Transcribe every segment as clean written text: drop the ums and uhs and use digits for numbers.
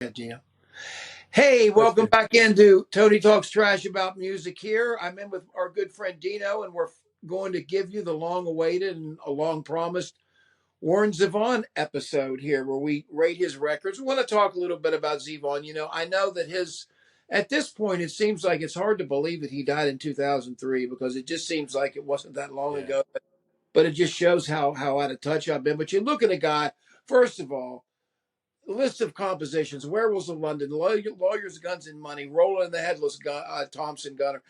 Okay, Gino. Hey, That's welcome good. back into Tony Talks Trash About Music here. I'm in with our good friend Dino, and we're going to give you the long awaited and a long promised Warren Zevon episode here where we rate his records. We want to talk a little bit about Zevon. I know that at this point, it seems like it's hard to believe that he died in 2003 because it just seems like it wasn't that long Yeah. ago. But it just shows how out of touch I've been. But you look at a guy, first of all, list of compositions: Werewolves of London, Lawyers, Guns, and Money, Roland the Headless Thompson Gunner,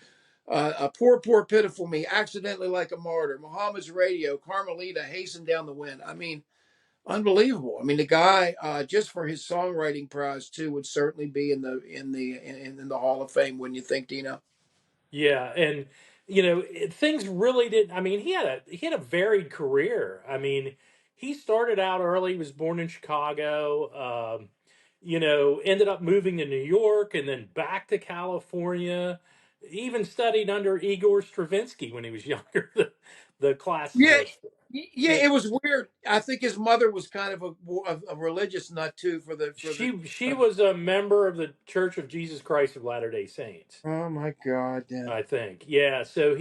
A Poor, Poor, Pitiful Me, Accidentally Like a Martyr, Muhammad's Radio, Carmelita, Hasten Down the Wind. I mean, unbelievable. I mean, the guy, just for his songwriting prowess too, would certainly be in the Hall of Fame, wouldn't you think, Dino? Yeah, and things really did. I mean, he had a varied career. I mean, he started out early. He was born in Chicago. Ended up moving to New York and then back to California. Even studied under Igor Stravinsky when he was younger, the Yeah, classicist. yeah. It was weird. I think his mother was kind of a religious nut too for the. She was a member of the Church of Jesus Christ of Latter-day Saints. Oh my God! Yeah. I think. Yeah. So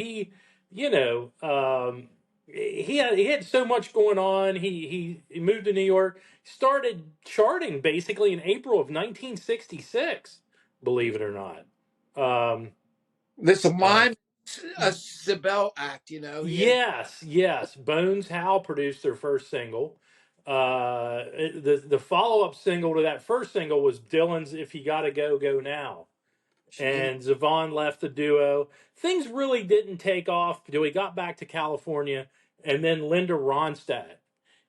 you know, um, he had so much going on. He moved to New York, started charting basically in April of 1966. Believe it or not. Um, This a uh, mime, a Sibel act, and yes. Bones Howe produced their first single. The follow up single to that first single was Dylan's "If You Gotta Go, Go Now." she, And Zevon left the duo. Things really didn't take off until he got back to California, and then Linda Ronstadt.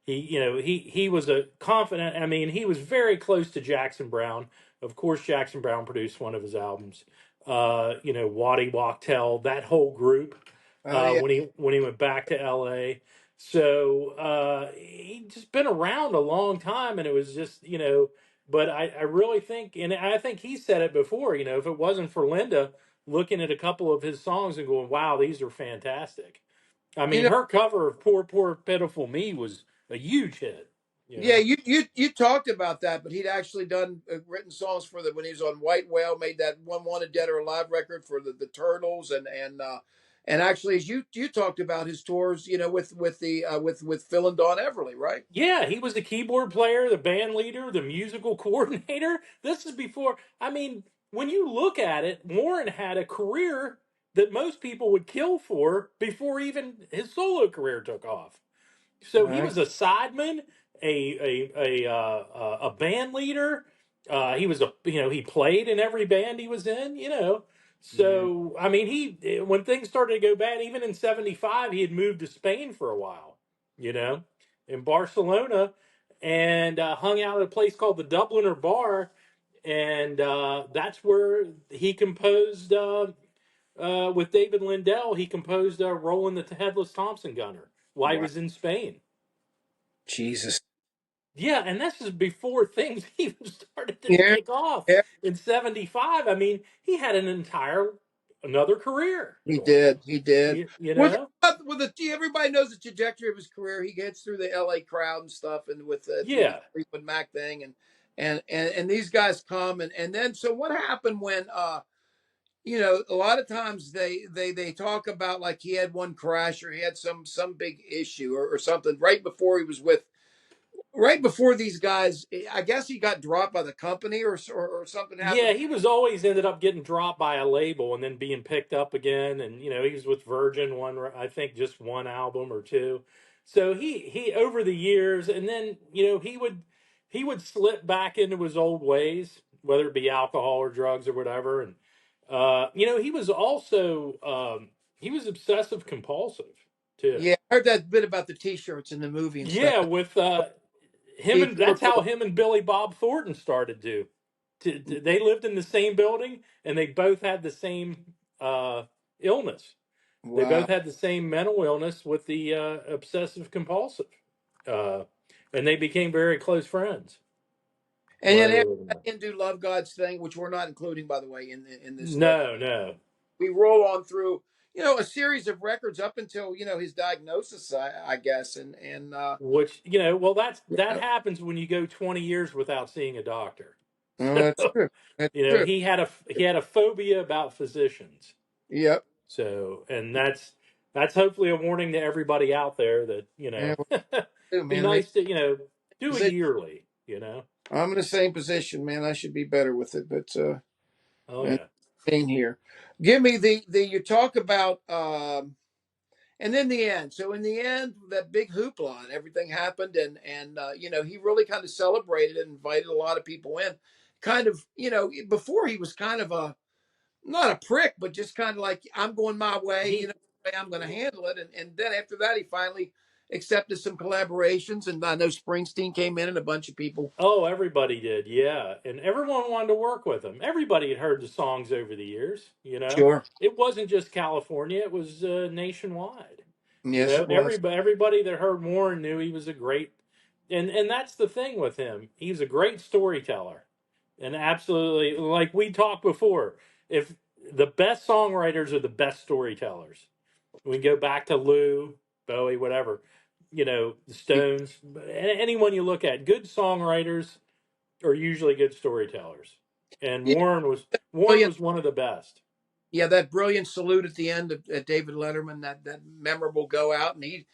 He was a confident. I mean, he was very close to Jackson Brown. Of course, Jackson Brown produced one of his albums. Waddy Wachtel, that whole group. oh yeah, When he went back to L.A. So he just been around a long time, and it was just. But I really think, and I think he said it before, if it wasn't for Linda looking at a couple of his songs and going, wow, these are fantastic. I you mean, know, her cover of Poor, Poor, Pitiful Me was a huge hit, you yeah. know? You talked about that, but he'd actually done written songs for the when he was on White Whale, made that one Wanted Dead or Alive record for the Turtles, and actually, as you talked about his tours, with Phil and Don Everly, right? Yeah, he was the keyboard player, the band leader, the musical coordinator. This is before, I mean, when you look at it, Warren had a career that most people would kill for before even his solo career took off. So he Right. was a sideman, a band leader. He was he played in every band he was in. Yeah. So I mean, he when things started to go bad, even in '75, he had moved to Spain for a while. You know, in Barcelona, and hung out at a place called the Dubliner Bar, and that's where he composed. With David Lindell, he composed "Rolling the Headless Thompson Gunner" while he Wow. was in Spain. Jesus. Yeah, and this is before things even started to Yeah. take off Yeah. in '75. I mean, he had another career He going. did. He did. You With know? with the everybody knows the trajectory of his career. He gets through the L.A. crowd and stuff, and through the Yeah. Fleetwood Mac thing, and these guys come and then so what happened when a lot of times they talk about like he had one crash or he had some big issue or something right before these guys. I guess he got dropped by the company or something happened. Yeah, he was always ended up getting dropped by a label and then being picked up again. And he was with Virgin I think just one album or two. So he over the years, and then he would slip back into his old ways, whether it be alcohol or drugs or whatever. And he was also he was obsessive compulsive too. Yeah, I heard that bit about the T-shirts in the movie and stuff. Yeah, with him, He and that's how him and Billy Bob Thornton started they lived in the same building, and they both had the same illness. They Wow. both had the same mental illness with the obsessive compulsive, uh, and they became very close friends And while then they after were living that there. Hindu Love Gods thing, which we're not including, by the way, in this list, No, no. we roll on through, a series of records up until his diagnosis, I guess, and Which well, that you know, happens when you go 20 years without seeing a doctor. Oh, that's true. That's You know, true. he had a phobia about physicians. Yep. So, and that's hopefully a warning to everybody out there that, you Yeah, know, well, too, be man. Maybe nice to, you know, do it position. yearly, you know. I'm in the same position, man. I should be better with it, but Oh that's yeah. the thing here. Give me the you talk about and then the end. So in the end, that big hoopla and everything happened, and you know, he really kind of celebrated and invited a lot of people in. Kind of, you know, before he was kind of a not a prick, but just kind of like I'm going my way, you He know, the way I'm going to handle it. And then after that, he finally accepted some collaborations, and I know Springsteen came in and a bunch of people. Oh, everybody did, yeah. And everyone wanted to work with him. Everybody had heard the songs over the years, you know. Sure. It wasn't just California, it was nationwide. You Yes, know, it was. everybody that heard Warren knew he was a great, and that's the thing with him. He's a great storyteller. And absolutely, like we talked before, if the best songwriters are the best storytellers. We can go back to Lou, Bowie, whatever, you know, the Stones, anyone you look at, good songwriters are usually good storytellers. And Yeah, Warren brilliant. was one of the best. Yeah, that brilliant salute at the end of at David Letterman, that memorable go out, and he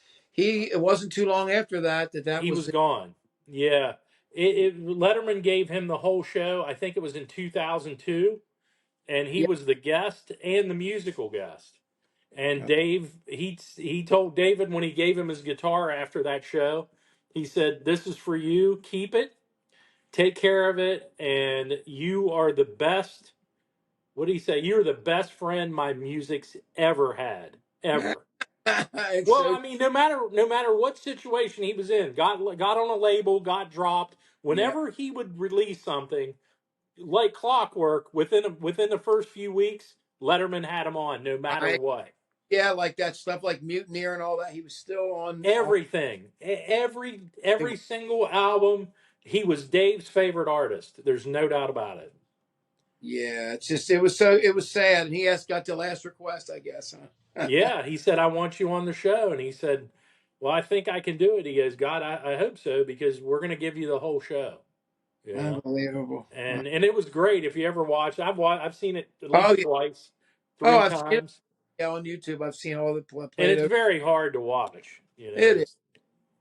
it wasn't too long after that that He was was it. gone. Yeah. Letterman gave him the whole show. I think it was in 2002, and he Yeah. was the guest and the musical guest. And Dave, he told David when he gave him his guitar after that show, he said, "This is for you. Keep it, take care of it, and you are the best." What did he say? You're the best friend my music's ever had, ever. It's Well, so I mean, no matter what situation he was in, got on a label, got dropped. yeah. Whenever he would release something, like clockwork, within the first few weeks, Letterman had him on, no matter I what. yeah, like that stuff like Mutineer and all that. He was still on Everything, every single album, he was Dave's favorite artist. There's no doubt about it. yeah, it's just it was sad, and he has got the last request, I guess, huh? Yeah, he said, "I want you on the show," and he said, "Well, I think I can do it." He goes, "God, I hope so because we're going to give you the whole show." You know, Unbelievable. and it was great. If you ever watch, I've seen it at Oh least yeah. twice, Oh, three I've seen it, times, yeah, on YouTube. I've seen all the and played it's over. very hard to watch. You know, It is,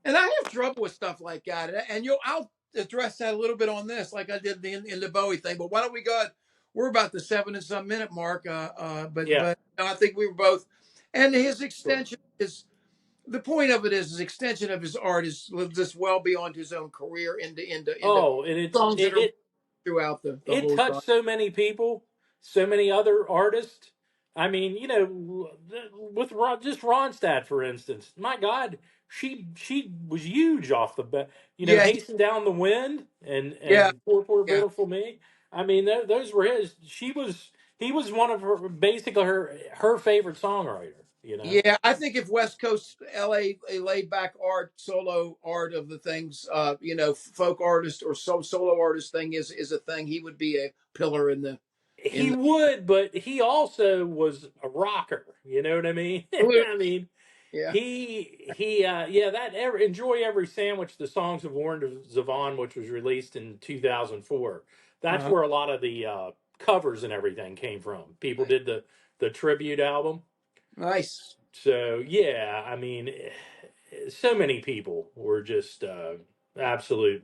and I have trouble with stuff like that. And I'll address that a little bit on this, like I did in the Bowie thing. But why don't we go? We're about the 7 and some minute mark. But yeah, I think we were both, and his sure. extension is the point of it is his extension of his art is just well beyond his own career into Oh, and songs that are it throughout the it whole touched time. so many people, so many other artists. I mean, you know, with just Ronstadt, for instance. My God, she was huge off the bat. You know, Yeah, Hasten Down the Wind yeah, and Poor yeah. Beautiful Me. I mean, those were his. He was one of her basically her favorite songwriter. You know, Yeah, I think if West Coast LA a laid back art, solo art of the things, folk artist or solo artist thing is a thing, he would be a pillar in he the would, but he also was a rocker. You know what I mean? I mean, yeah. yeah, Enjoy Every Sandwich, the songs of Warren Zevon, which was released in 2004. That's Uh, where a lot of the covers and everything came from. People did the tribute album. nice. So yeah, I mean, so many people were just absolute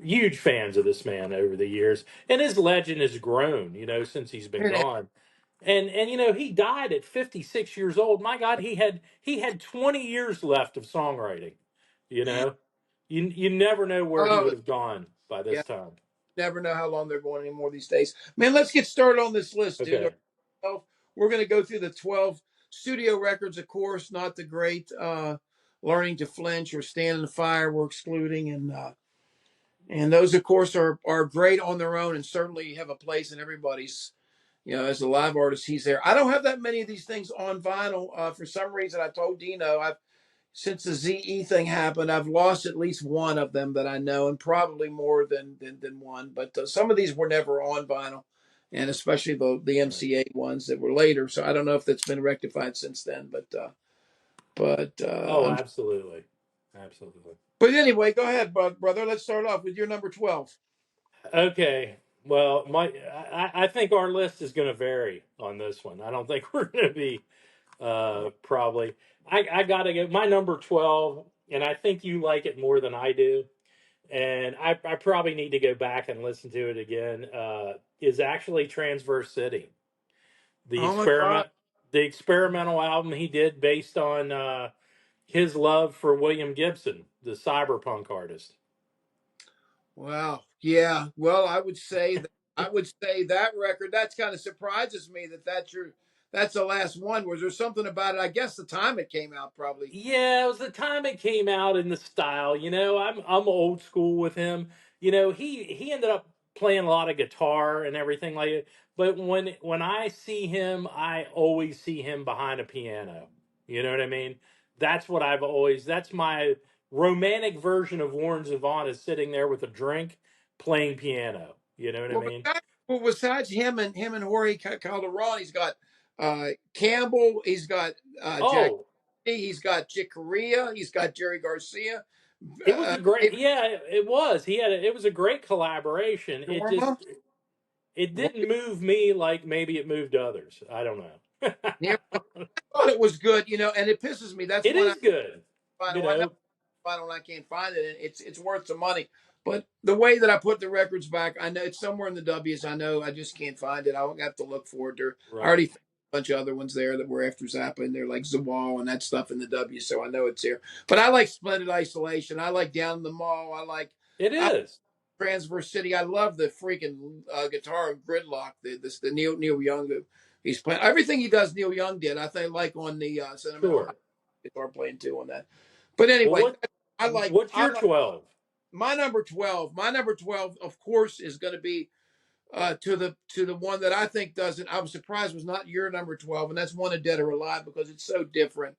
huge fans of this man over the years, and his legend has grown. You know, since he's been gone. And you know, he died at 56 years old. My God, he had 20 years left of songwriting. You know, you never know where he Oh would have gone by yeah, this time. never know how long they're going anymore these days. Man, let's get started on this list, dude. Okay. We're going to go through the 12 studio records, of course, not the great Learning to Flinch or Stand in the Fire we're excluding, and those, of course, are great on their own and certainly have a place in everybody's. As a live artist, he's there. I don't have that many of these things on vinyl. For some reason, I told Dino, I've since the ZE thing happened, I've lost at least one of them that I know, and probably more than one. But some of these were never on vinyl, and especially the Right. MCA ones that were later. So I don't know if that's been rectified since then. Oh, absolutely, absolutely. But anyway, go ahead, brother. Let's start off with your number 12. Okay. Well, I think our list is going to vary on this one. I don't think we're going to be probably. I got to get my number 12, and I think you like it more than I do. And I probably need to go back and listen to it again. Is actually Transverse City, the Oh my God. experimental album he did based on his love for William Gibson, the cyberpunk artist. Wow. Yeah. Well, I would say that record. That's kind of surprises me that that's the last one. Was there something about it? I guess the time it came out probably. Yeah, it was the time it came out in the style. I'm old school with him. He ended up playing a lot of guitar and everything like it. But when I see him, I always see him behind a piano. You know what I mean? That's what I've always. That's my romantic version of Warren Zevon is sitting there with a drink playing piano. You know what I Well, mean? besides him and Jorge Calderon, he's got Campbell. He's got Jack. Oh, He's got Chick Corea. He's got Jerry Garcia. it was a great. David Yeah, it was. It was a great collaboration. It just Norma. it didn't move me like maybe it moved others. I don't know. Yeah, I thought it was good, and it pisses me. That's It one is good. You I know know, final and I can't find it. And it's worth some money. But the way that I put the records back, I know it's somewhere in the W's. I know I just can't find it. I'll have to look for it. I right. already found a bunch of other ones there that were after Zappa, and they're like Zawal and that stuff in the W. So I know it's here. But I like Splendid Isolation. I like Down in the Mall. It I like is. Transverse City. I love the freaking guitar of Gridlock. The Neil Young. He's playing everything he does. Neil Young did. I think like on the Sentimental Sure. guitar playing too on that. But Well, anyway, what's I your like 12? my number 12. My number 12, of course, is going to be to the one that I think doesn't. I was surprised was not your number 12, and that's One of Dead or Alive because it's so different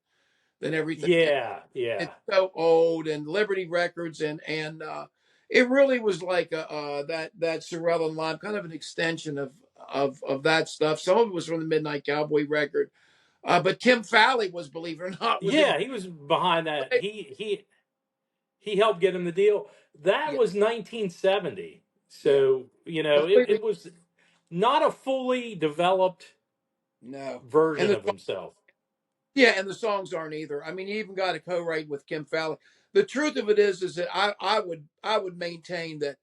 than everything else. Yeah, yeah, It's so old and Liberty Records and it really was like that Sorrel and Lime kind of an extension of that stuff. Some of it was from the Midnight Cowboy record. But Tim Falley was, believe it or not, was in. yeah. He was behind that. He helped get him the deal. That Yeah, was 1970. yeah, So completely it was not a fully developed no. And version the of himself. Yeah, and the songs aren't either. I mean, he even got a co-write with Kim Fowley. The truth of it is that I would maintain that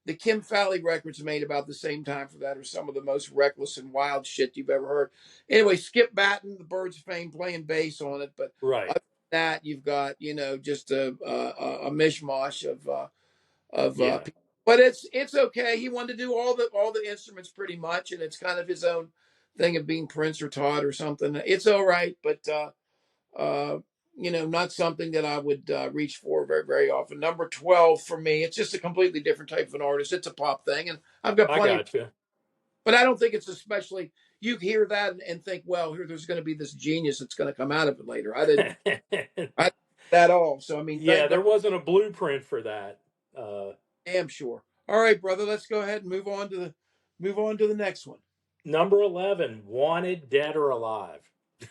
the Kim Fowley records made about the same time for that are some of the most reckless and wild shit you've ever heard. Anyway, Skip Batten, the Birds of Fame, playing bass on it, but Right. other than that, you've got just a mishmash of Yeah. but it's okay. He wanted to do all the instruments pretty much, and it's kind of his own thing of being Prince or Todd or something. It's all right, but uh, not something that I would reach for very, very often. Number 12 for me, it's just a completely different type of an artist. It's a pop thing, and I've got I plenty of, got you. but I don't think it's especially. You hear that and think, well, there's going to be this genius that's going to come out of it later. I didn't at all. So I mean, Yeah, thank God, there wasn't a blueprint for that. damn sure. All right, brother, let's go ahead and move on to the next one. Number 11, Wanted Dead or Alive.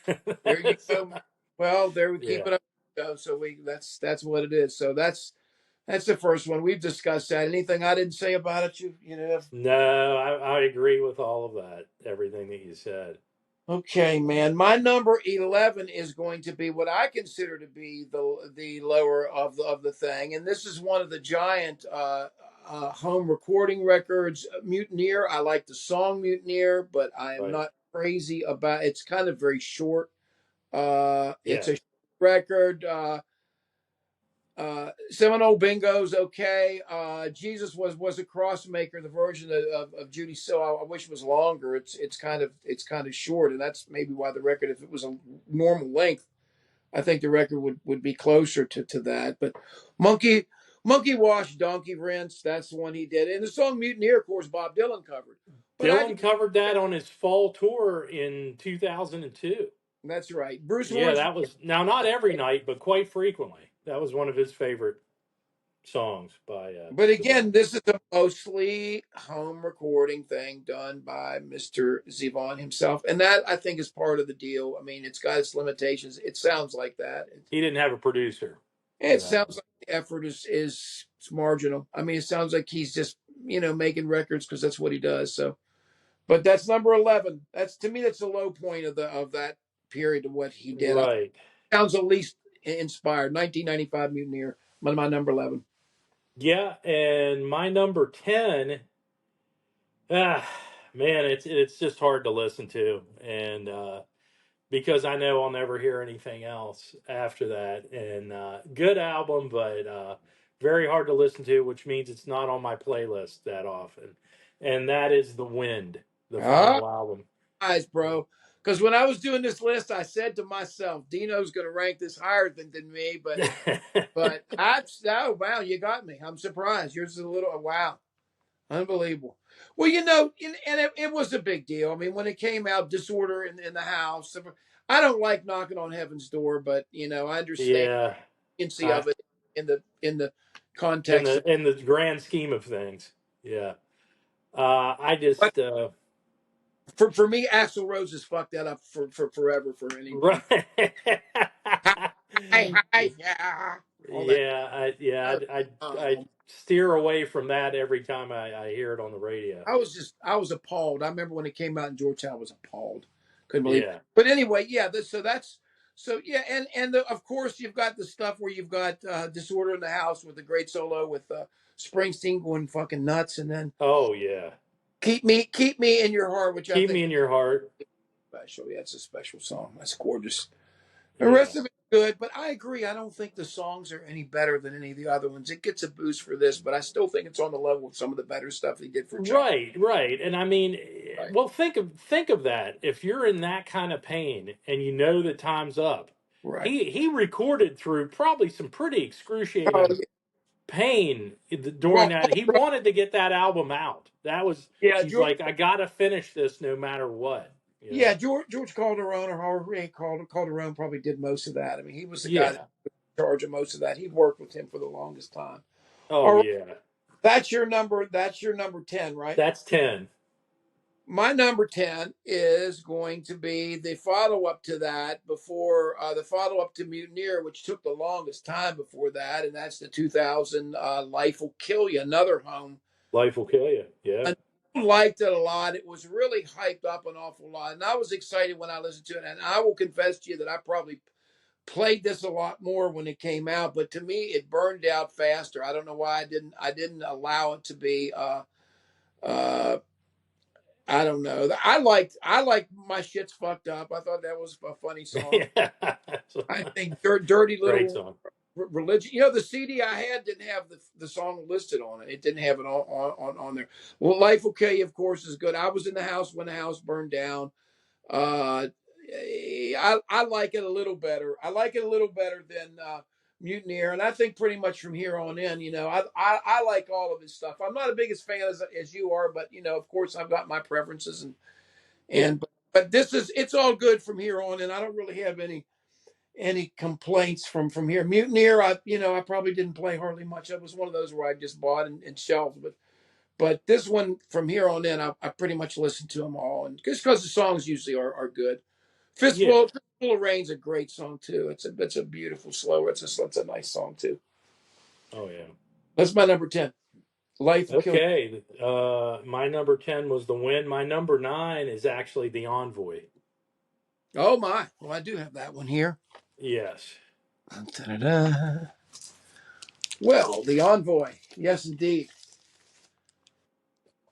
There you go. Well, there we keep Yeah. it up. So that's what it is. So that's the first one. We've discussed that. Anything I didn't say about it, you. No, I agree with all of that, everything that you said. Okay, man. My number 11 is going to be what I consider to be the lower of the thing, and this is one of the giant home recording records. Mutineer. I like the song Mutineer, but I am Right. not crazy about. It's kind of very short. It's Yeah. a record. Seminole Bingo's okay. Jesus was a crossmaker. The version of Judy So I wish it was longer. It's kind of short, and that's maybe why the record, if it was a normal length, I think the record would be closer to that. But Monkey Monkey Wash, Donkey Rinse, that's the one he did. And the song Mutineer, of course, Bob Dylan covered. But I Dylan think covered that on his fall tour in 2002. that's right. Bruce Yeah, Hornsby. that was now not every night, but quite frequently. That was one of his favorite songs by But Dylan. again, this is a mostly home recording thing done by Mr. Zevon himself. And that, I think, is part of the deal. I mean, it's got its limitations. It sounds like that. He didn't have a producer for It that sounds one. like the effort is marginal. I mean, it sounds like he's just making records because that's what he does. So, but that's number 11. That's to me, that's the low point of that period of what he did. Right. Sounds at least inspired. 1995 Mutineer, my number 11. Yeah, and my number 10, ah, man, it's just hard to listen to, and because I know I'll never hear anything else after that. And good album, but very hard to listen to, which means it's not on my playlist that often. And that is The Wind, the Ah, final album. guys, bro. Because when I was doing this list, I said to myself, Dino's going to rank this higher than me, but that's oh wow, you got me. I'm surprised. Yours is a little wow. Unbelievable. Well, and it was a big deal. I mean, when it came out, Disorder in the House. I don't like knocking on heaven's door, but I understand Yeah, the urgency I, of it in the context. in the grand scheme of things, yeah. I But just for me, Axl Rose has fucked that up for forever for any. right. Hi, hi, yeah, all that. Yeah, I Oh, steer away from that every time I hear it on the radio. I was appalled. I remember when it came out in Georgetown, I was appalled. Couldn't believe it. Yeah. But anyway, yeah, so yeah, and of course you've got the stuff where you've got Disorder in the House with the great solo with Springsteen going fucking nuts, and then Oh yeah. keep me in your heart, which I Keep think me in your heart. is special. Yeah, it's a special song. That's gorgeous. The Yeah. rest of it's good, but I agree. I don't think the songs are any better than any of the other ones. It gets a boost for this, but I still think it's on the level of some of the better stuff he did for Child. Right, right. And I mean, Right. well, think of that. If you're in that kind of pain and you know that time's up, Right. he recorded through probably some pretty Oh, excruciating pain during well, that. He wanted to get that album out. That was yeah, he's like, I gotta finish this no matter what. You Yeah, know? George Calderon or however he called Calderon probably did most of that. I mean, he was the guy that Yeah. was in charge of most of that. He worked with him for the longest time. Oh All right, yeah. that's your number. That's your number 10, right? That's 10. My number 10 is going to be the follow up to that before the follow up to Mutineer, which took the longest time before that, and that's the 2000 Life Will Kill You, another home. Life will kill you. Yeah. I liked it a lot. It was really hyped up an awful lot, and I was excited when I listened to it. And I will confess to you that I probably played this a lot more when it came out, but to me, it burned out faster. I don't know why I didn't allow it to be. Uh, I don't know. I like My Shit's Fucked Up. I thought that was a funny song. Yeah. I think Dirty Great Little song. Religion. The CD I had didn't have the song listed on it. It didn't have it on there. Well, Life Will Kill You, of course, is good. I was in the house when the house burned down. Uh, I like it a little better. I like it a little better than Mutineer, and I think pretty much from here on in, I like all of his stuff. I'm not the biggest fan as you are, but of course, I've got my preferences, Yeah. but it's all good from here on, and I don't really have any complaints from here. Mutineer, I probably didn't play hardly much. It was one of those where I just bought and shelved, but this one from here on in, I pretty much listened to them all, and just because the songs usually are good. Yeah. Fistful of Rain's a great song too. It's a beautiful slower. It's a nice song too. Oh yeah. That's my number 10. Life will kill. Okay. My number 10 was The Wind. My number 9 is actually The Envoy. Oh my! Well, I do have that one here. Yes. Da-da-da. Well, the Envoy. Yes, indeed.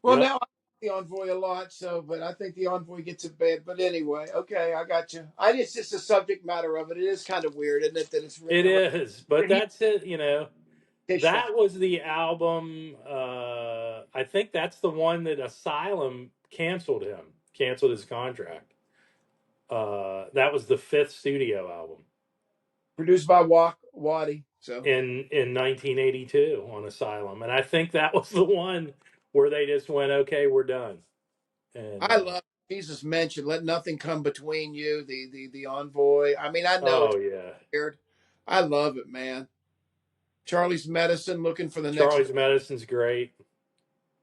Well, Yep. now I like the Envoy a lot, but I think the Envoy gets a bad. But anyway, okay, I got you. It's just the subject matter of it. It is kind of weird, isn't it, that it's written It around is. But and he that's it, you know. his shot. That was the album. I think that's the one that Asylum canceled his contract. That was the fifth studio album Produced by Waddy. So in 1982 on Asylum, and I think that was the one where they just went, "Okay, we're done." And I love Jesus mentioned, "Let nothing come between you." The Envoy. I mean, I know it's oh yeah, weird. I love it, man. Charlie's Medicine, looking for the next. Charlie's Medicine's great.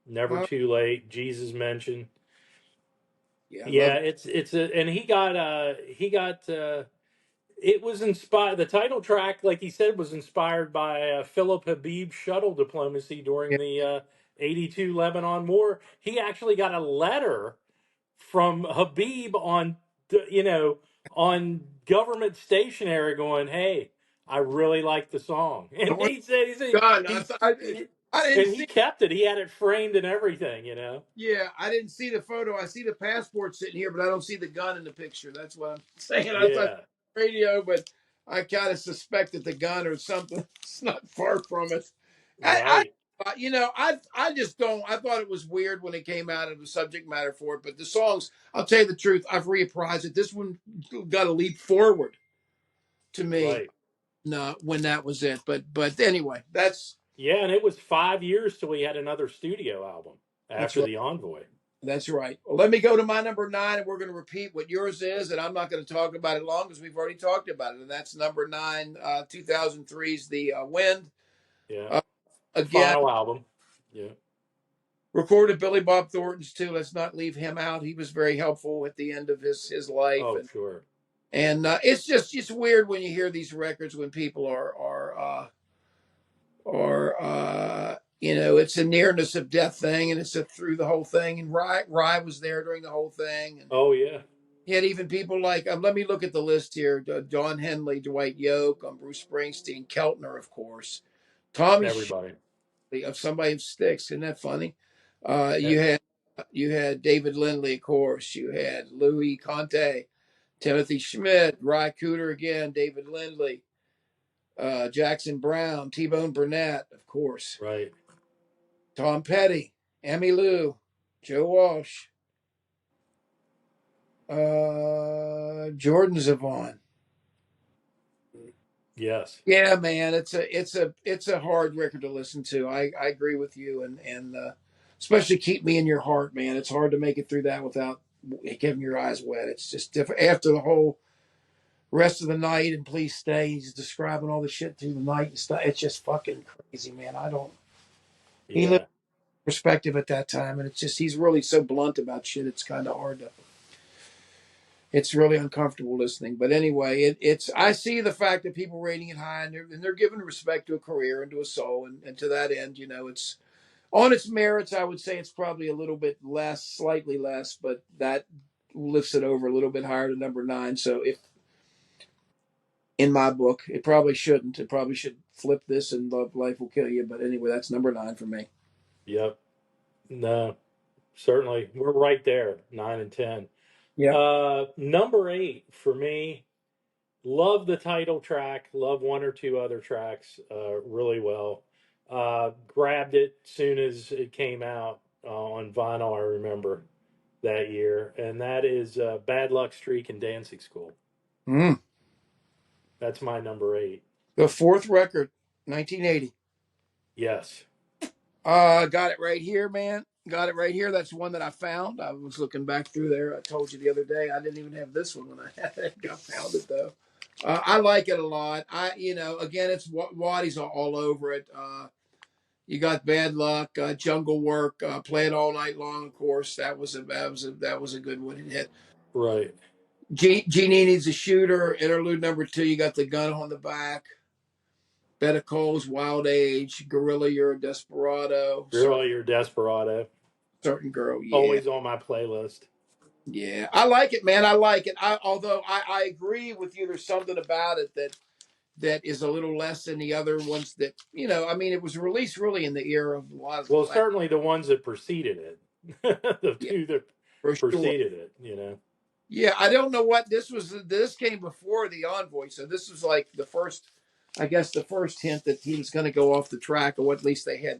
Never Oh, Too Late. Jesus mentioned. yeah, I love Yeah, it. it's a, and he got it was inspired. The title track, like he said, was inspired by Philip Habib's shuttle diplomacy during Yeah, the '82 Lebanon War. He actually got a letter from Habib on, on government stationery going, "Hey, I really like the song," and Oh, he said God, I didn't and he see. kept it. He had it framed and everything. Yeah, I didn't see the photo. I see the passport sitting here, but I don't see the gun in the picture. That's what I'm saying. I thought Yeah, radio, but I kind of suspected the gun or something. It's not far from it. right. I just don't. I thought it was weird when it came out of the subject matter for it, but the songs. I'll tell you the truth. I've reappraised it. This one got a leap forward to me. Right. No, when that was it. But anyway, Yeah, and it was 5 years till we had another studio album that's after right. the Envoy. That's right. Well, let me go to my number 9, and we're going to repeat what yours is, and I'm not going to talk about it long because we've already talked about it. And that's number 9, 2003's The Wind. Yeah. Uh, again, Final album. Yeah. recorded Billy Bob Thornton's too. Let's not leave him out. He was very helpful at the end of his life, Oh, sure. and it's weird when you hear these records when people it's a nearness of death thing, and it's a through the whole thing. And Rye was there during the whole thing, and Oh, yeah. he had even people like let me look at the list here: Don Henley, Dwight Yoake, Bruce Springsteen, Keltner, of course, Tommy Everybody. Shelby of Somebody Who Sticks. Isn't that funny? Yeah. You had David Lindley, of course. You had Louis Conte, Timothy Schmidt, Ry Cooder again, David Lindley, Jackson Brown, T-Bone Burnett, of course, Right. Tom Petty, Emmylou, Joe Walsh, Jordan Zevon. Yes. Yeah, man, it's a hard record to listen to. I agree with you, and especially Keep Me in Your Heart, man. It's hard to make it through that without getting your eyes wet. It's just different after the whole rest of the night and Please Stay. He's describing all the shit through the night and stuff. It's just fucking crazy, man. I don't. He lived Yeah. perspective at that time, and it's just he's really so blunt about shit. It's kind of hard to. It's really uncomfortable listening. But anyway, it's I see the fact that people rating it high and they're giving respect to a career and to a soul, and to that end, it's on its merits. I would say it's probably a little bit less, slightly less, but that lifts it over a little bit higher to number 9. So if in my book, it probably shouldn't. It probably should flip this and Love Life Will Kill You. But anyway, that's number 9 for me. Yep. No, certainly. We're right there, 9 and 10. Yep. Number 8 for me. Love the title track. Love one or two other tracks really well. Grabbed it soon as it came out on vinyl. I remember that year, and that is "Bad Luck Streak" and "Dancing School." Mm. That's my number 8. The fourth record, 1980. Yes. Got it right here, man. Got it right here. That's one that I found. I was looking back through there. I told you the other day I didn't even have this one when I had it. I found it though. I like it a lot. Again, it's Waddy's all over it. You got Bad Luck, Jungle Work, Play It All Night Long. Of course, that was a good one. It hit. Right. Genie Needs a Shooter. Interlude number 2. You got The Gun on the Back. Better Cole's Wild Age. Gorilla, You're a Desperado. Girl, you're Desperado. Certain Girl. Yeah. Always on my playlist. Yeah, I like it, man. I like it. Although I agree with you. There's something about it that is a little less than the other ones. That I mean, it was released really in the era of a lot of Well, black. certainly the ones that preceded it, the Yeah, two that for sure. preceded it. Yeah, I don't know what this was. This came before the Envoy, so this was like the first, I guess, the first hint that he was going to go off the track, or what at least they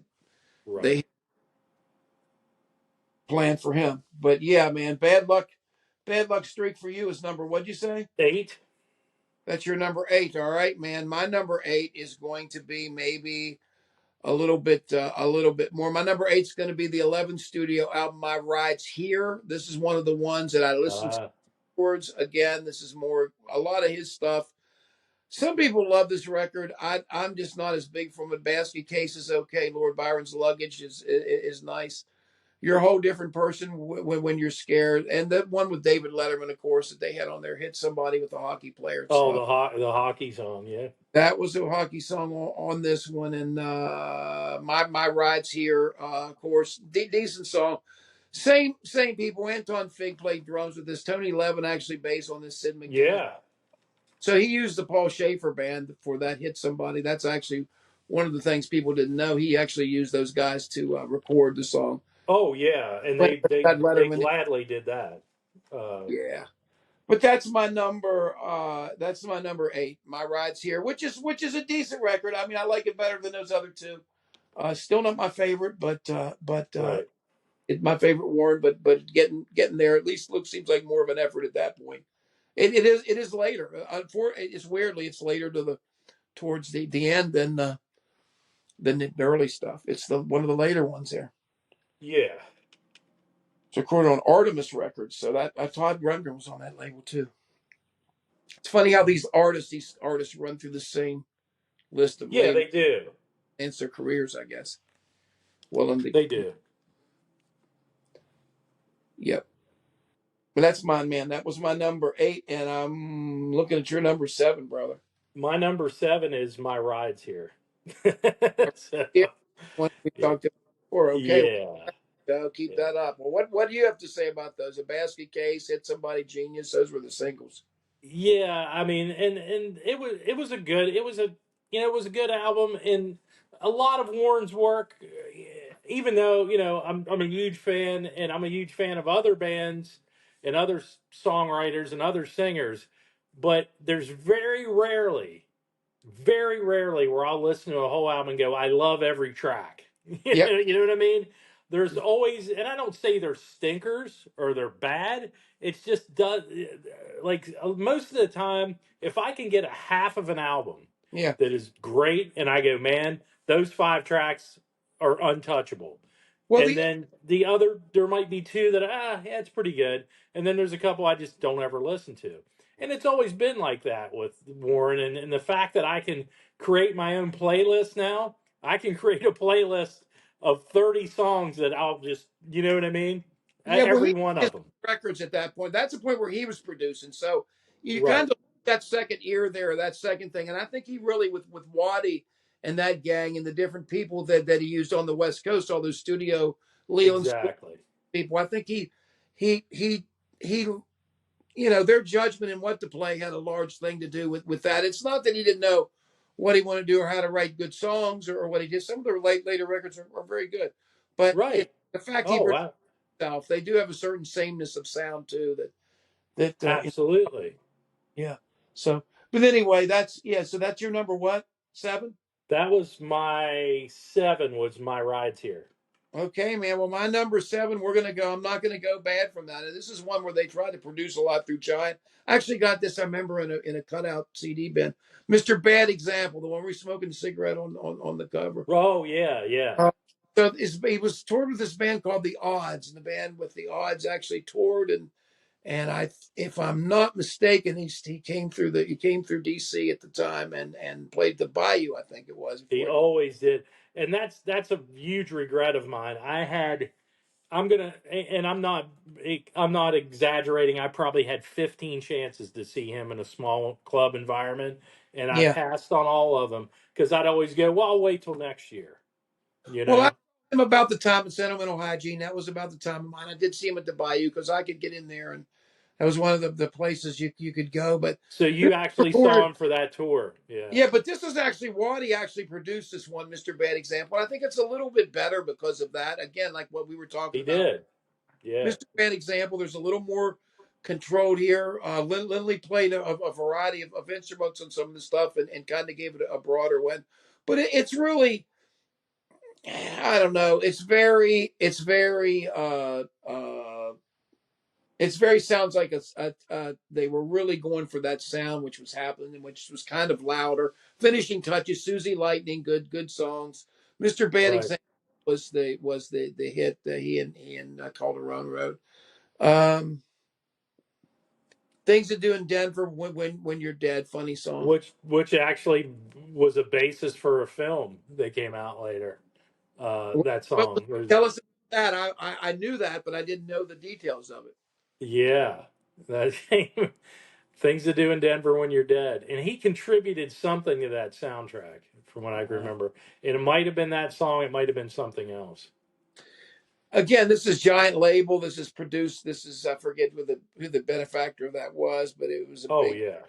Right. planned for him. But yeah, man, bad luck streak for you is number. What'd you say? 8. That's your number 8. All right, man. My number 8 is going to be maybe a little bit more. My number 8 is going to be the 11th studio album, My Rides Here. This is one of the ones that I listened to towards. Again, this is more a lot of his stuff. Some people love this record. I'm just not as big from it. Basket Case is okay. Lord Byron's Luggage is nice. you're a whole different person when you're scared. And the one with David Letterman, of course, that they had on there, hit somebody with a hockey player Oh, song. the hockey song, yeah. That was a hockey song on this one, and my rides here, of course, decent song. Same people. Anton Fig played drums with this. Tony Levin actually bass on this. Sid McDaniel. Yeah. So he used the Paul Schaefer band for that hit somebody. That's actually one of the things people didn't know. He actually used those guys to record the song. Oh yeah, and But that they Letterman, gladly did that. yeah. But that's my number. That's my number 8. My rides here, which is a decent record. I mean, I like it better than those other two. Still not my favorite, but Right. it's my favorite Warren. But getting there at least seems like more of an effort at that point. It is later. It's weirdly it's later towards the end than the early stuff. It's the one of the later ones there. Yeah. It's recorded on Artemis Records, so that Todd Rundgren was on that label too. It's funny how these artists run through the same list of Yeah, labels they do. and their careers, I guess. Well, They do. yep. But that's mine, man. That was my number 8, and I'm looking at your number 7, brother. My number 7 is my rides here. So, Yeah, one we yeah. talked about before. Okay, Yeah. so keep Yeah. that up. Well, what do you have to say about those? A basket case, hit somebody, genius. Those were the singles. Yeah, I mean, and it was a good it was a good album, and a lot of Warren's work, even though I'm a huge fan, and I'm a huge fan of other bands and other songwriters and other singers, but there's very rarely where I'll listen to a whole album and go, I love every track. Yep. You know what I mean? There's always, and I don't say they're stinkers or they're bad. It's just does like most of the time, if I can get a half of an album Yeah. that is great, and I go, man, those 5 tracks are untouchable. Well, And then the other, there might be two that yeah, it's pretty good. And then there's a couple I just don't ever listen to. And it's always been like that with Warren. And the fact that I can create my own playlist now, I can create a playlist of 30 songs that I'll just, you know what I mean? yeah. Well, Every he one his of them. records at that point. That's the point where he was producing. So you kind Right. of that second ear there, that second thing, and I think he really with Waddy and that gang and the different people that he used on the West Coast, all those studio Leland Exactly. people. I think he their judgment and what to play had a large thing to do with that. It's not that he didn't know what he wanted to do or how to write good songs or what he did. Some of their later records are very good, but it's Right. the fact he Oh, produced wow. himself. They do have a certain sameness of sound too that Absolutely. yeah. So, but anyway, that's yeah. So that's your number what 7? That was my 7 was my rides here. Okay, man. Well, my number 7, we're gonna go. I'm not gonna go bad from that. And this is one where they tried to produce a lot through Giant. I actually got this. I remember in a cutout CD bin. Mr. Bad Example, the one where he's smoking a cigarette on the cover. Oh, yeah, yeah. Uh, so he was toured with this band called The Odds, and the band with The Odds actually toured and if I'm not mistaken, he came through DC at the time and played the Bayou, I think it was. He Before. always did. And that's a huge regret of mine. I'm gonna, and I'm not exaggerating. I probably had 15 chances to see him in a small club environment, and I Yeah. passed on all of them because I'd always go, well, I'll wait till next year. You Well, I know. saw him about the time in Sentimental Hygiene. That was about the time of mine. I did see him at the Bayou because I could get in there, and that was one of the places you could go. But So this you was actually saw recorded, him for that tour, yeah? yeah. But this is actually Waddy actually produced this one, Mr. Bad Example. I think it's a little bit better because of that. Again, like what we were talking He about, did, yeah. Mr. Bad Example. There's a little more controlled here. Lindley played a variety of instruments on some of the stuff and kind of gave it a broader one. But it's really I don't know. It's very sounds like they were really going for that sound which was happening, which was kind of louder. Finishing touches, Susie Lightning, good songs. Mr. Bad Right. Example was the hit that he and Calderon wrote. Um, Things to Do in Denver, when you're dead, funny song. Which actually was a basis for a film that came out later. What, That what was song was tell us? that. I knew that, but I didn't know the details of it. Yeah, that things to do in Denver when you're dead, and he contributed something to that soundtrack, from what I remember. And it might have been that song. It might have been something else. Again, this is Giant Label. This is produced. This is I forget who the benefactor of that was, but it was a Oh big. yeah,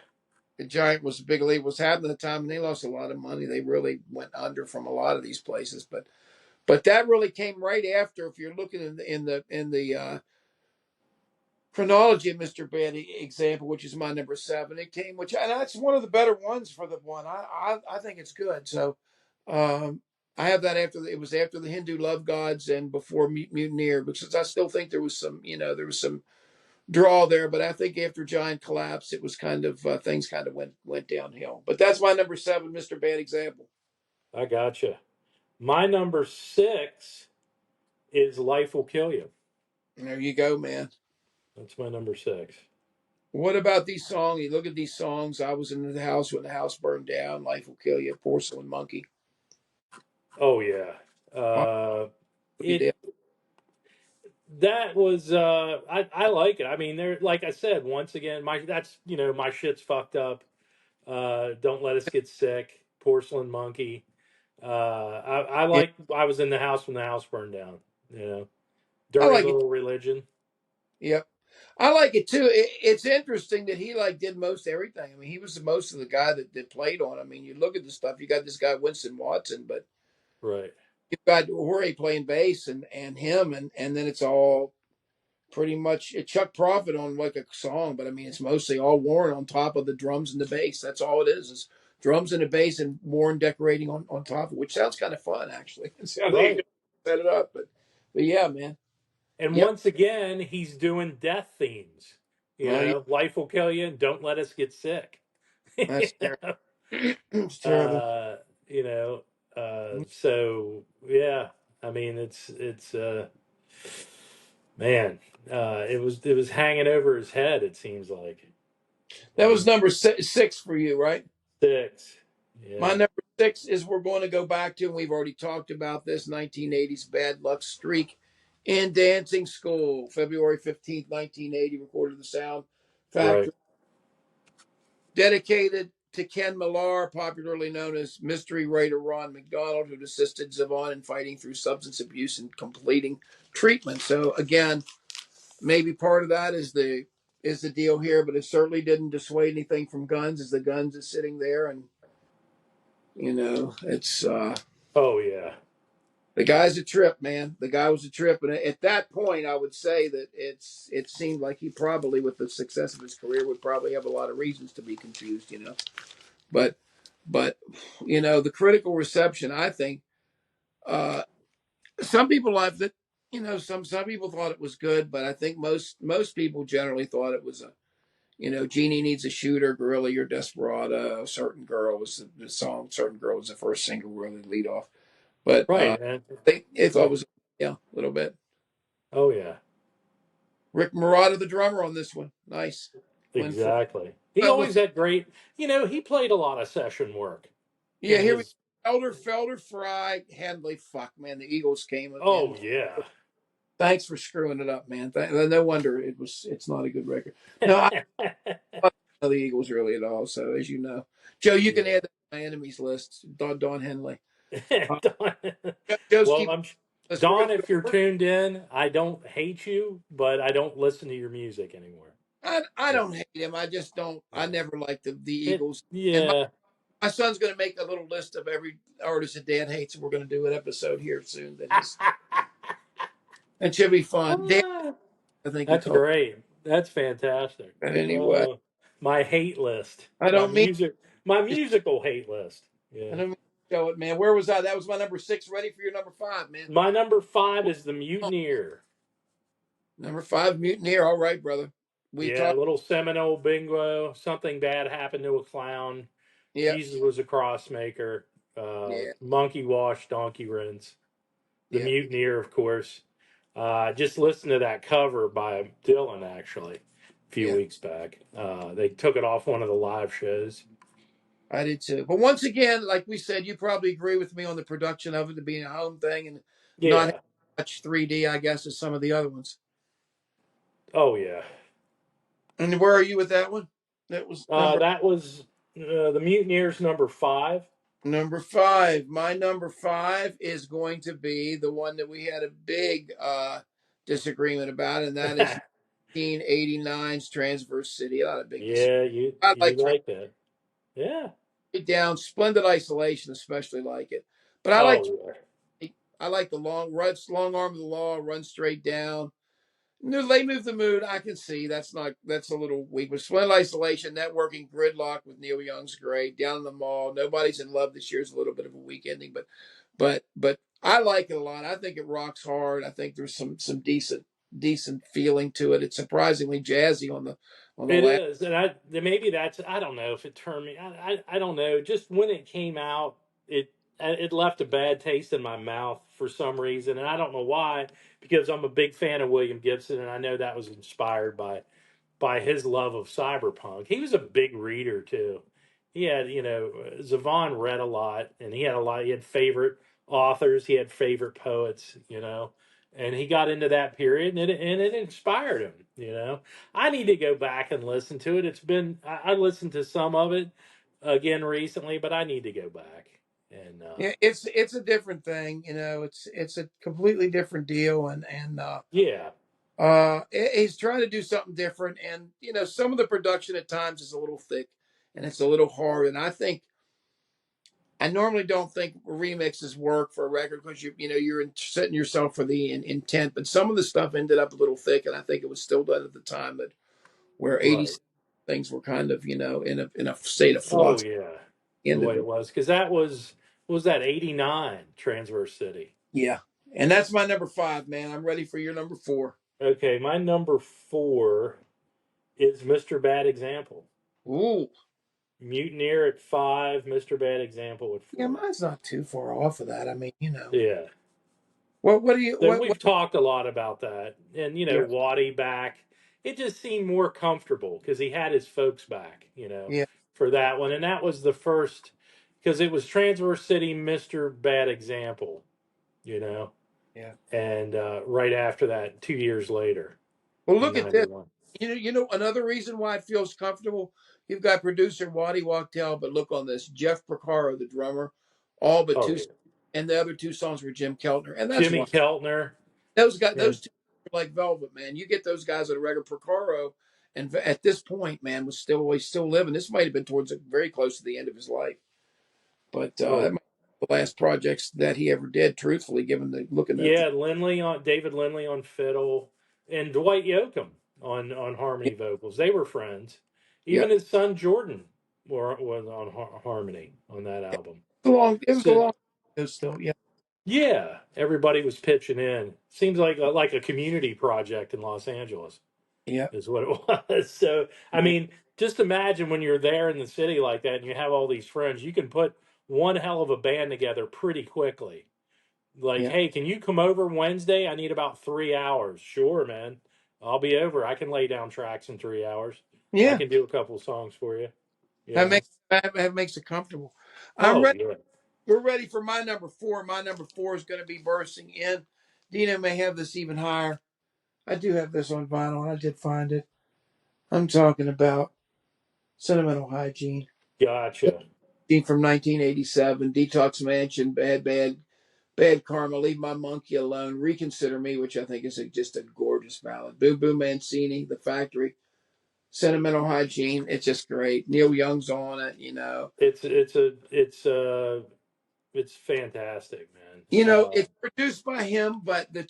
The Giant was a big label. Was happening at the time, and they lost a lot of money. They really went under from a lot of these places, but that really came right after. If you're looking in the chronology of Mr. Bad example, which is my number seven, it came, and that's one of the better ones for the one. I think it's good. So um, I have that it was after the Hindu Love Gods and before Mutineer, because I still think there was some draw there, but I think after Giant collapsed, it was kind of things kind of went downhill. But that's my number seven, Mr. Bad example. I gotcha. My number six is "Life Will Kill You." There you go, man. That's my number six. What about these songs? You look at these songs. I was in the house when the house burned down. Life will kill you. Porcelain Monkey. Oh yeah. I'll be It dead. that was I like it. I mean, there, like I said, once again, my that's my shit's fucked up. Don't let us get sick. Porcelain Monkey. I Yeah, like. I was in the house when the house burned down. You know, I Dirty like it. Little Religion. Yep. I like it too. It's interesting that he like did most everything. I mean, he was the most of the guy that played on. I mean, you look at the stuff. You got this guy Winston Watson, but Right. you've got Jorge playing bass and him, and then it's all pretty much it Chuck Prophet on like a song, but I mean it's mostly all Warren on top of the drums and the bass. That's all it is drums and the bass and Warren decorating on top of it, which sounds kind of fun actually. It's how they Right. set it up, but yeah, man. And Yep. once again, he's doing death themes. Oh yeah, Life will kill you, and don't let us get sick. You that's terrible. know? It's terrible. uh, you know. So yeah, I mean, it's man, it was hanging over his head. It seems like That was number six for you, right? six. My Yeah. number six is we're going to go back to, and we've already talked about this 1980s Bad Luck Streak in Dancing School, February 15th, 1980, recorded the Sound Right. Factory. Dedicated to Ken Millar, popularly known as Mystery Raider Ron McDonald, who assisted Zevon in fighting through substance abuse and completing treatment. So, again, maybe part of that is the deal here, but it certainly didn't dissuade anything from guns, as the guns is sitting there, and it's Oh yeah. the guy's a trip, man. The guy was a trip, and at that point, I would say that it seemed like he probably, with the success of his career, would probably have a lot of reasons to be confused. But the critical reception, I think, uh, some people liked it. Some people thought it was good, but I think most people generally thought it was Jeannie Needs a Shooter, Gorilla, You're Desperado, Certain Girl was the song. Certain Girl was the first single, really lead off. But Right. And they thought it right. was, yeah, a little bit. Oh yeah. Rick Murata, the drummer on this one, nice. Went for Exactly. He well with always had great. He played a lot of session work yeah. in Here we his. Felder, Fry, Handley. Fuck, man, the Eagles came Oh in. yeah. Thanks for screwing it up, man. No wonder it's not a good record. No, I don't know the Eagles really at all. So as you know, Joe, you can Yeah. add that to my enemies list. Don Henley. Uh, Don, Joe's well, keep this. We're Don, gonna if you're go. tuned in, I don't hate you, but I don't listen to your music anymore. I Yeah. don't hate him. I just don't. I Yeah. never liked the It. Eagles. And my, Yeah. my son's going to make a little list of every artist that Dad hates, and we're going to do an episode here soon. That should be fun. Dan, Ah, I think he that's told. great. That's fantastic. But anyway, Oh, my hate list. I My don't mean music. My to, musical hate list. I Yeah. don't mean to show it, man. Where was I? That was my number six. Ready for your number five, man. My number five is the Mutineer. Number five, Mutineer. All right, brother. We Yeah, talked. little Seminole bingo. Something bad happened to a clown. Yeah, Jesus was a cross maker. yeah, Monkey wash, donkey rinse. The yeah, Mutineer, of course. Just listen to that cover by Dylan, actually, a few yeah. weeks back. They took it off one of the live shows. I did too. But once again, like we said, you probably agree with me on the production of it to being a home thing and not Yeah. much 3D, I guess, as some of the other ones. Oh yeah. And where are you with that one? That was That was the Mutineers #5. number five. My number five is going to be the one that we had a big disagreement about, and that is 1989's Transverse City. Not a big disagreement. Yeah, you I you like like that. Yeah. down, splendid isolation, especially like it. But Oh yeah. I like the long runs, long arm of the law, run straight down. No, they move the mood. I can see that's a little weak. But splendid isolation, networking, gridlock with Neil Young's great. Down in the mall, nobody's in love this year is a little bit of a weak ending, but I like it a lot. I think it rocks hard. I think there's some decent feeling to it. It's surprisingly jazzy on the It last. is, and maybe that's, I don't know if it turned me. I don't know. Just when it came out, it left a bad taste in my mouth for some reason, and I don't know why. Because I'm a big fan of William Gibson, and I know that was inspired by his love of cyberpunk. He was a big reader too. He had, Zevon read a lot, and he had a lot. He had favorite authors. He had favorite poets. And he got into that period, and it inspired him. I need to go back and listen to it. I listened to some of it again recently, but I need to go back and Yeah, it's a different thing. It's a completely different deal, and yeah, he's trying to do something different. And some of the production at times is a little thick, and it's a little hard. And I normally don't think remixes work for a record because you're setting yourself for the intent. But some of the stuff ended up a little thick, and I think it was still done at the time that where '80s right. things were kind of in a state of Oh flux. yeah, the End of way it, it was, because that was that '89 Transverse City. yeah. And that's my number five, man. I'm ready for your number four. Okay, my #4 is Mr. Bad Example. Ooh, Mutineer at 5, Mr. Bad Example at yeah, 4. mine's not too far off of that. I mean, Yeah. what do you So what? we've talked a lot about that. And, Yeah, Waddy back, it just seemed more comfortable because he had his folks back, yeah, for that one. And that was the first, because it was Transverse City, Mr. Bad Example, you know, yeah. and right after that, 2 years later Well, in look at this. '91. Another reason why it feels comfortable. You've got producer Waddy Wachtel, but look on this: Jeff Porcaro, the drummer, all but Oh, two, yeah. and the other two songs were Jim Keltner, and that's Jimmy why Keltner. those two are like velvet, man. You get those guys at a record. Porcaro, and at this point, man, he's still living. This might have been towards very close to the end of his life, but that Oh, might be the last projects that he ever did. Truthfully, given the looking at the yeah, David Lindley on fiddle, and Dwight Yoakam on yeah, harmony vocals. They were friends. yeah. Even his son Jordan was on harmony on that album. It was a So long, it was still, yeah, yeah, everybody was pitching in. Seems like a community project in Los Angeles yeah, is what it was. So I yeah, mean, just imagine when you're there in the city like that and you have all these friends, you can put one hell of a band together pretty quickly. Like, yeah, hey, can you come over Wednesday? I need about 3 hours. Sure, man. I'll be over. I can lay down tracks in 3 hours. I yeah. can do a couple songs for you. You That know? makes it comfortable. I'm Oh ready. yeah. We're ready for my number four. My number four is going to be bursting in. Dino may have this even higher. I do have this on vinyl, and I did find it. I'm talking about Sentimental Hygiene. Gotcha. From 1987, Detox Mansion, Bad Karma, Leave My Monkey Alone, Reconsider Me, which I think is just a gorgeous ballad. Boo Boo Mancini, The Factory, Sentimental Hygiene. It's just great. Neil Young's on it. It's fantastic, man. It's produced by him, but the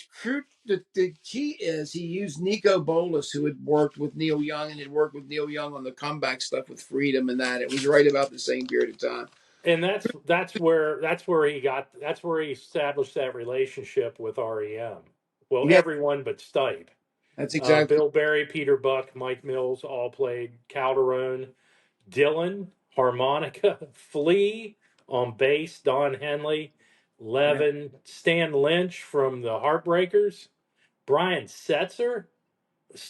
key is he used Nico Bolas, who had worked with Neil Young and had worked with Neil Young on the comeback stuff with Freedom and that. It was right about the same period of time. And that's where he established that relationship with REM. Well, Yeah, everyone but Stipe. that's exactly. Bill Berry, Peter Buck, Mike Mills all played Calderon. Dylan, harmonica, Flea on bass, Don Henley, Yeah, Levin, Stan Lynch from the Heartbreakers, Brian Setzer.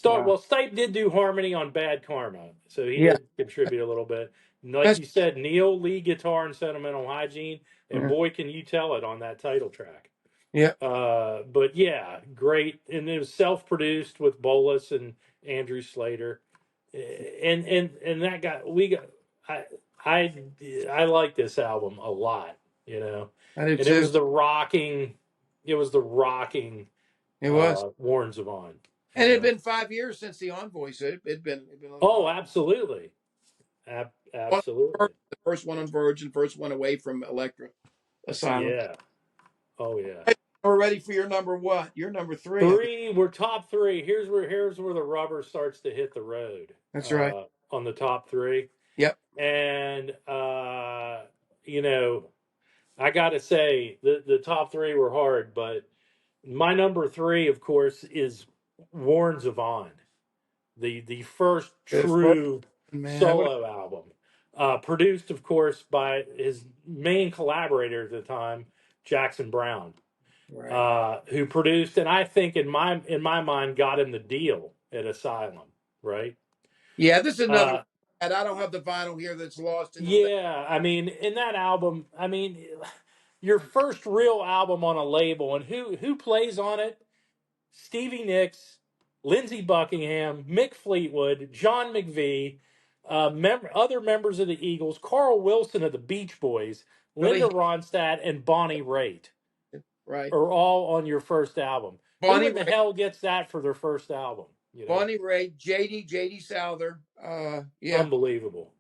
wow. Stipe did do harmony on Bad Karma, so he Yeah, did contribute a little bit. Like that's you said, Neil lead guitar and Sentimental Hygiene, and yeah. boy, can you tell it on that title track. Yeah. But yeah, great, and it was self-produced with Bolus and Andrew Slater, and that got we got I I I like this album a lot, you know, I do and it too. was the rocking, it was the rocking It was. Warren Zevon, And you it had know. been 5 years since the Envoy, so it'd been a little Oh, while. absolutely, absolutely, The first one on Virgin, first one away from Electra Asylum. yeah, oh yeah. Hey, we're ready for your number what? Your number three, I think. Three, we're top three. Here's where the rubber starts to hit the road. That's right. On the top three, Yep. and you know, I got to say the top three were hard, but my number three, of course, is Warren Zevon, the first The first true one, man. solo album, produced, of course, by his main collaborator at the time, Jackson Brown, Right. who produced, and I think in my mind got him the deal at Asylum, right? Yeah, this is another one. Uh, And I don't have the vinyl here that's lost in the thing. yeah, I mean, in that album, I mean, your first real album on a label, and who plays on it? Stevie Nicks, Lindsey Buckingham, Mick Fleetwood, John McVie, other members of the Eagles, Carl Wilson of the Beach Boys, Linda Really, Ronstadt, and Bonnie Raitt right. are all on your first album. Who Bonnie in the Ray, hell gets that for their first album? You know, Bonnie Ray, JD Souther. Yeah, unbelievable.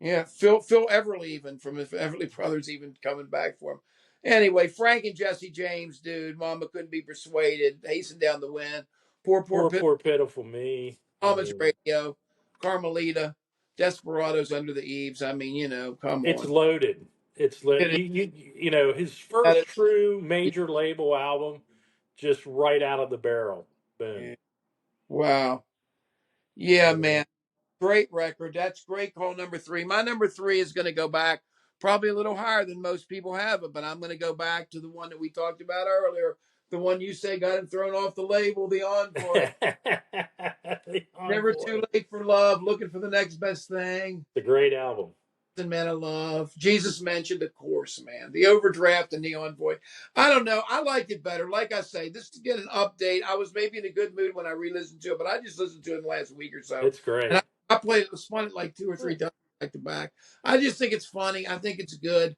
yeah. Phil Everly, even from the Everly Brothers, even coming back for him. Anyway, Frank and Jesse James, dude. Mama couldn't be persuaded. Hasten down the wind. Poor Poor, Pit. poor, pitiful me. I Homage mean, Radio. Carmelita. Desperados under the eaves. I mean, come it's on. loaded. It's It is, you know, his that first is, true major label album, just right out of the barrel. Boom. yeah. Wow. Yeah, You know, man. Great record. That's great call number three. My number three is going to go back probably a little higher than most people have it, but I'm going to go back to the one that we talked about earlier. The one you say got him thrown off the label, the Envoy. the Never too Envoy, late for love, looking for the next best thing. the great album. The Man of Love. Jesus mentioned, of course, man. The Overdraft and the Envoy. I don't know. I liked it better. Like I say, just to get an update. I was maybe in a good mood when I re-listened to it, but I just listened to it in the last week or so. It's And great. I played it, spun it like two or three times back to back. I just think it's funny. I think it's good.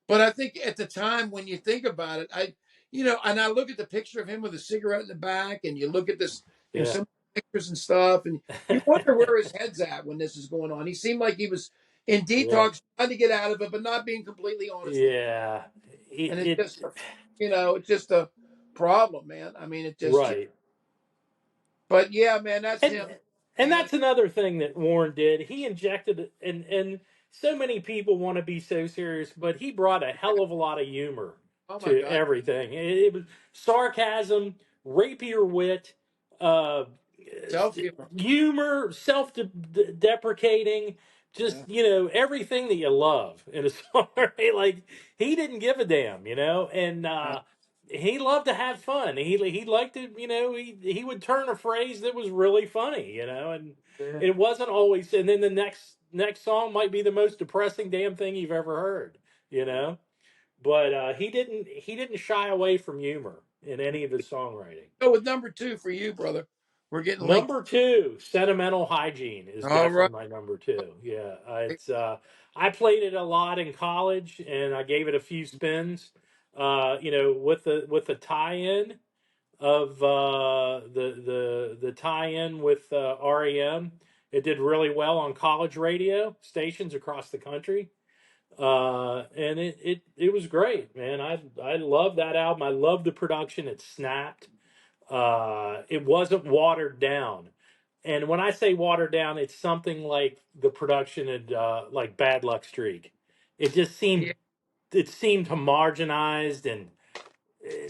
But I think at the time when you think about it, and I look at the picture of him with a cigarette in the back, and you look at this, Yeah, some pictures and stuff, and you wonder where his head's at when this is going on. He seemed like he was in yeah, detox, trying to get out of it, but not being completely honest with yeah. it. And It it's just a problem, man. I mean, it just, right. but yeah, man, that's and him, and man. that's another thing that Warren did. He injected, and so many people want to be so serious, but he brought a hell of a lot of humor Oh my to God, everything. It was sarcasm, rapier wit, uh, self humor. humor, self-deprecating, Yeah, just everything that you love in a song. Right? Like he didn't give a damn, and yeah, he loved to have fun. He liked to, he would turn a phrase that was really funny, and yeah. it wasn't always. And then the next song might be the most depressing damn thing you've ever heard, you know. But he didn't shy away from humor in any of his songwriting. Go with number two for you, brother. We're getting late. Number two, sentimental hygiene is All right. definitely my number two. Yeah, it's I played it a lot in college, and I gave it a few spins. With the tie-in of the tie-in with REM, it did really well on college radio stations across the country, and it was great, man. I love that album. I love the production. It snapped. It wasn't watered down. And when I say watered down, it's something like the production had like Bad Luck Streak. It just Yeah, seemed homogenized and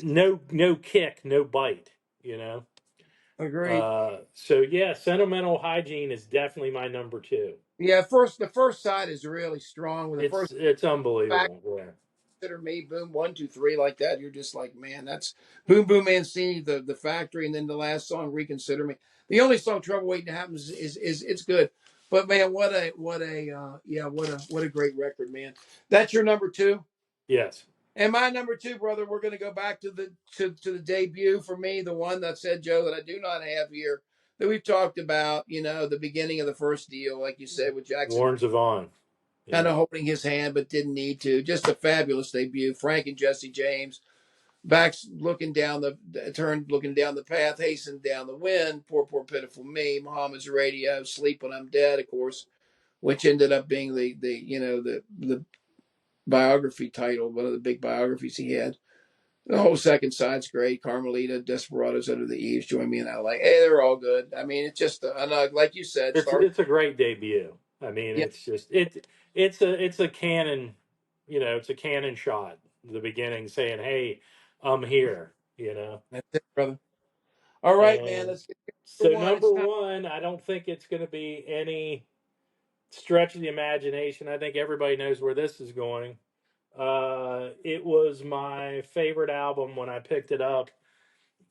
no kick, no bite, you know. agreed. So yeah, sentimental hygiene is definitely my number two. Yeah, the first side is really strong. With the first It's fact, unbelievable. Yeah. consider me, boom, one, two, three, like that. You're just like, man, that's boom, boom, Mancini, the factory, and then the last song, reconsider me. The only song, trouble waiting to happen, is it's good. But man, what a great record, man. That's your number two. Yes. And my number two, brother, we're going to go back to the debut for me, the one that said, Joe, that I do not have here, that we've talked about, the beginning of the first deal, like you said, with Jackson, Warren Zevon. kind Yeah. of holding his hand, but didn't need to. Just a fabulous debut. Frank and Jesse James, backs looking down looking down the path, hastened down the wind. Poor, poor, pitiful me. Muhammad's radio, Sleep When I'm Dead, of course, which ended up being the biography title, one of the big biographies he had. The whole second side's great. Carmelita, Desperados Under the Eaves, Join Me in LA. Hey, they're all good. I mean, it's just, like you said, start. It's a great debut. I mean, Yeah, it's just it's a cannon, it's a cannon shot. The beginning saying, "Hey, I'm here," that's it, brother. All right, man. And Let's get to so one. It's number time. one, I don't think it's going to be any stretch of the imagination. I think everybody knows where this is going. It was my favorite album when I picked it up.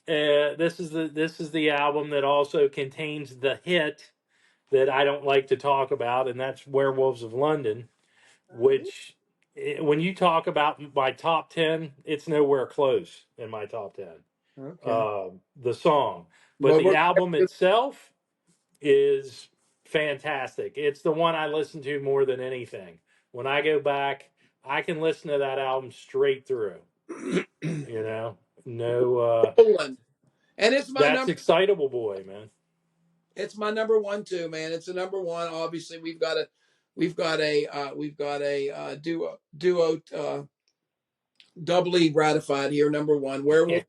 This is the album that also contains the hit that I don't like to talk about, and that's Werewolves of London. Which, when you talk about my top 10, it's nowhere close in my top 10. Okay. The song, but Well, the we're album itself is fantastic. It's the one I listen to more than anything. When I go back, I can listen to that album straight through. You know, no, Poland, and that's Excitable Boy, man. it's my number one too, man. It's a number one. Obviously, we've got a duo doubly ratified here. Number one, Yeah, Werewolf,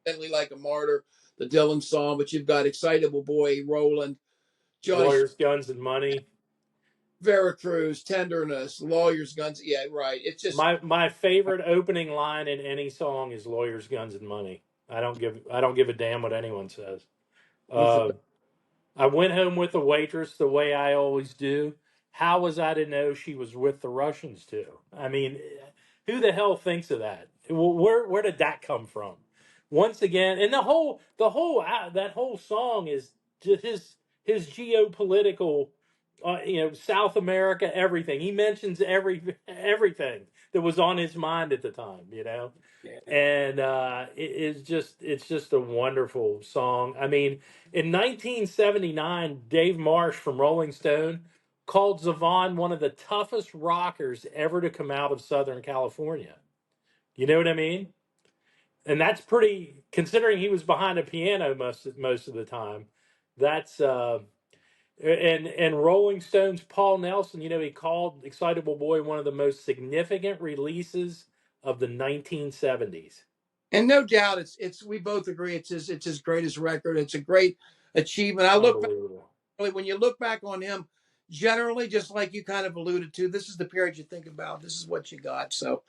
Deadly Like a Martyr, the Dylan song, but you've got Excitable Boy, Roland, Johnny Lawyers, Guns, and Money. Veracruz, Tenderness, Lawyers, Guns. Yeah, right. It's just My favorite opening line in any song is Lawyers, Guns, and Money. I don't give a damn what anyone says. he's the Uh, I went home with the waitress the way I always do. How was I to know she was with the Russians too? I mean, who the hell thinks of that? Where did that come from? Once again, and that whole song is just his geopolitical, South America, everything. He mentions everything that was on his mind at the time. yeah. And it's just a wonderful song. I mean, in 1979, Dave Marsh from Rolling Stone called Zevon one of the toughest rockers ever to come out of Southern California. You know what I mean? And that's pretty, considering he was behind a piano most of the time. That's and Rolling Stones Paul Nelson, he called Excitable Boy one of the most significant releases of the 1970s. And no doubt, it's we both agree it's his greatest record. It's a great achievement. I look back Unbelievable. when you look back on him, generally, just like you kind of alluded to, this is the period you think about. This is what you got. So,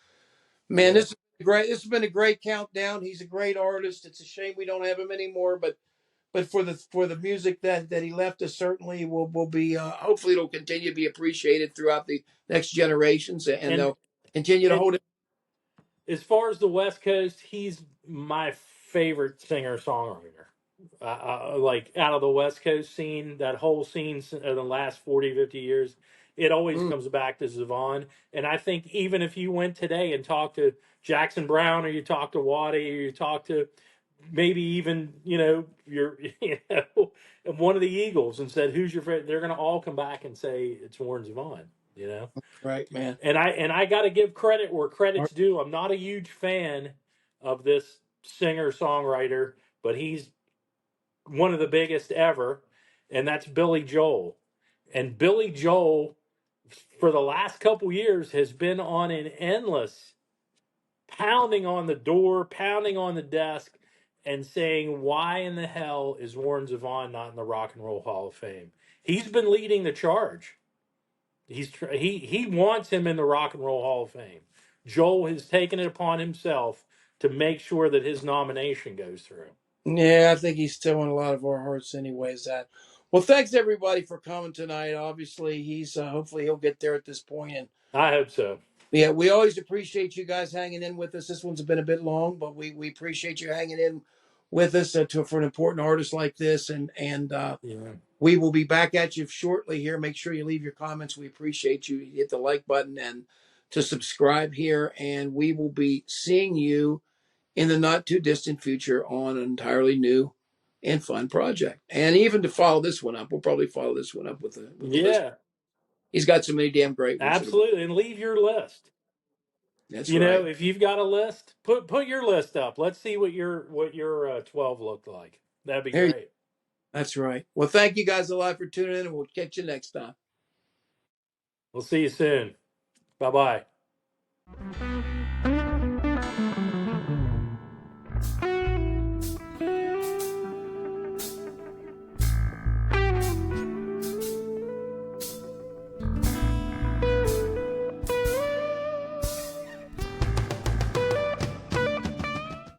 man, Yeah. this is great. This has been a great countdown. He's a great artist. It's a shame we don't have him anymore, but for the music that he left us, certainly will be. Hopefully, it'll continue to be appreciated throughout the next generations, and And they'll continue to and hold it. as far as the West Coast, he's my favorite singer songwriter. Like out of the West Coast scene, that whole scene in the last 40, 50 years, it always Mm, comes back to Zevon. And I think even if you went today and talked to Jackson Brown, or you talked to Waddy, or you talked to maybe even, your, one of the Eagles and said, "Who's your favorite?" They're going to all come back and say it's Warren Zevon. right, man. And I got to give credit where All right. credit's due. I'm not a huge fan of this singer songwriter, but he's one of the biggest ever, and that's Billy Joel. And Billy Joel, for the last couple years, has been on an endless pounding on the door, pounding on the desk, and saying, "Why in the hell is Warren Zevon not in the Rock and Roll Hall of Fame?" He's been leading the charge. He wants him in the Rock and Roll Hall of Fame. Joel has taken it upon himself to make sure that his nomination goes through. Yeah, I think he's still in a lot of our hearts, anyways. Well, thanks everybody for coming tonight. Obviously, he's hopefully he'll get there at this point, and I hope so. yeah, we always appreciate you guys hanging in with us. This one's been a bit long, but we appreciate you hanging in with us for an important artist like this, and Yeah. we will be back at you shortly here. Make sure you leave your comments. We appreciate you. Hit the like button and to subscribe here, and we will be seeing you in the not too distant future on an entirely new and fun project. And even to follow this one up, we'll probably follow this one up with the list. Yeah, He's got so many damn great ones. absolutely. And leave your list. That's You know, right. if you've got a list, put your list up. Let's see what your 12 looked like. That'd be There, great. that's right. Well, thank you guys a lot for tuning in, and we'll catch you next time. We'll see you soon. Bye bye.